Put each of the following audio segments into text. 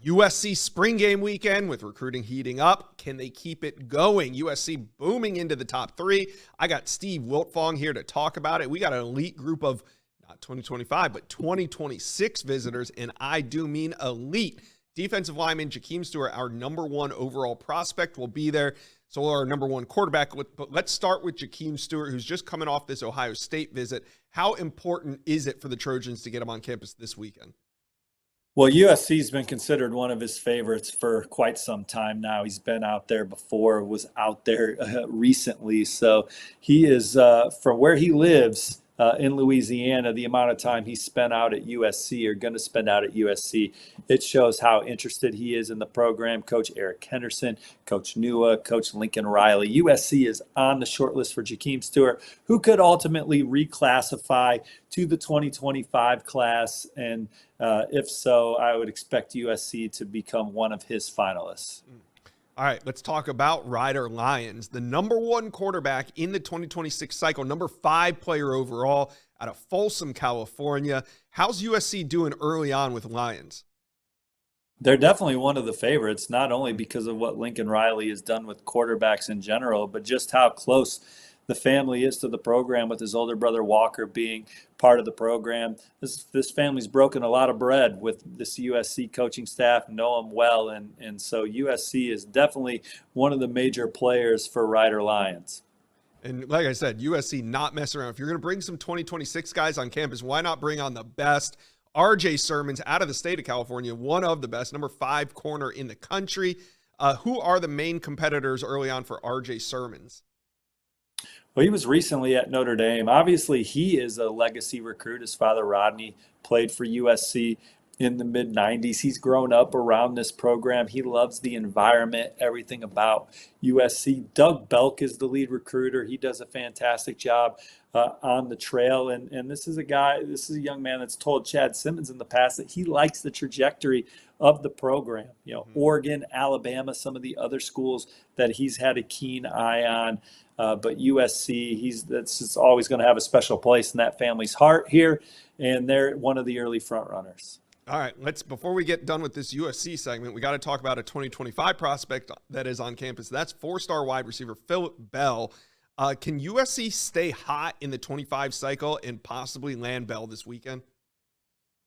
USC spring game weekend with recruiting heating up. Can they keep it going? USC booming into the top 3. I got Steve Wiltfong here to talk about it. We got an elite group of not 2025, but 2026 visitors, and I do mean elite. Defensive lineman Jakeem Stewart, our number 1 overall prospect, will be there. So will our number 1 quarterback. But let's start with Jakeem Stewart, who's just coming off this Ohio State visit. How important is it for the Trojans to get him on campus this weekend? Well, USC's been considered one of his favorites for quite some time now. He's been out there before, was out there recently. So he is, from where he lives in Louisiana, the amount of time he spent out at USC or going to spend out at USC, it shows how interested he is in the program. Coach Eric Henderson, Coach Nua, Coach Lincoln Riley. USC is on the short list for Jakeem Stewart, who could ultimately reclassify to the 2025 class. And if so, I would expect USC to become one of his finalists. All right, let's talk about Ryder Lions, the number 1 quarterback in the 2026 cycle, number 5 player overall out of Folsom, California. How's USC doing early on with Lions? They're definitely one of the favorites, not only because of what Lincoln Riley has done with quarterbacks in general, but just how close the family is to the program, with his older brother Walker being part of the program. This family's broken a lot of bread with this USC coaching staff, know them well, and so USC is definitely one of the major players for Ryder Lions. And like I said, USC not messing around. If you're going to bring some 2026 guys on campus, why not bring on the best? RJ Simmons out of the state of California, one of the best, number 5 corner in the country. Who are the main competitors early on for RJ Simmons? Well, he was recently at Notre Dame. Obviously, he is a legacy recruit. His father, Rodney, played for USC in the mid-90s. He's grown up around this program. He loves the environment, everything about USC. Doug Belk is the lead recruiter. He does a fantastic job on the trail. And this is a young man that's told Chad Simmons in the past that he likes the trajectory of the program. You know, Oregon, Alabama, some of the other schools that he's had a keen eye on. But USC, that's always going to have a special place in that family's heart here, and they're one of the early front runners. All right, before we get done with this USC segment, we got to talk about a 2025 prospect that is on campus. That's 4-star wide receiver Phillip Bell. Can USC stay hot in the 25 cycle and possibly land Bell this weekend?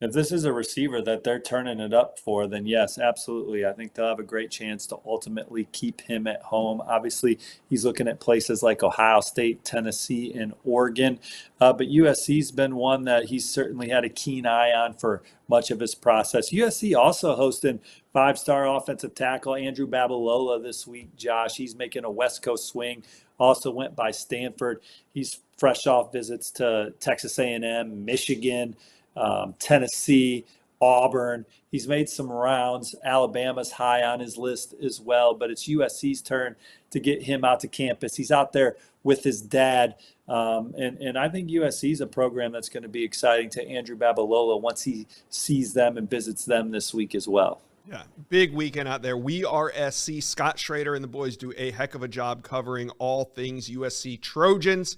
If this is a receiver that they're turning it up for, then yes, absolutely. I think they'll have a great chance to ultimately keep him at home. Obviously, he's looking at places like Ohio State, Tennessee, and Oregon. But USC's been one that he's certainly had a keen eye on for much of his process. USC also hosting 5-star offensive tackle Andrew Babalola this week, Josh. He's making a West Coast swing. Also went by Stanford. He's fresh off visits to Texas A&M, Michigan, Tennessee, Auburn. He's made some rounds. Alabama's high on his list as well, but it's USC's turn to get him out to campus. He's out there with his dad, and I think USC is a program that's going to be exciting to Andrew Babalola once he sees them and visits them this week as well. Yeah, big weekend out there. We are SC. Scott Schrader and the boys do a heck of a job covering all things USC Trojans.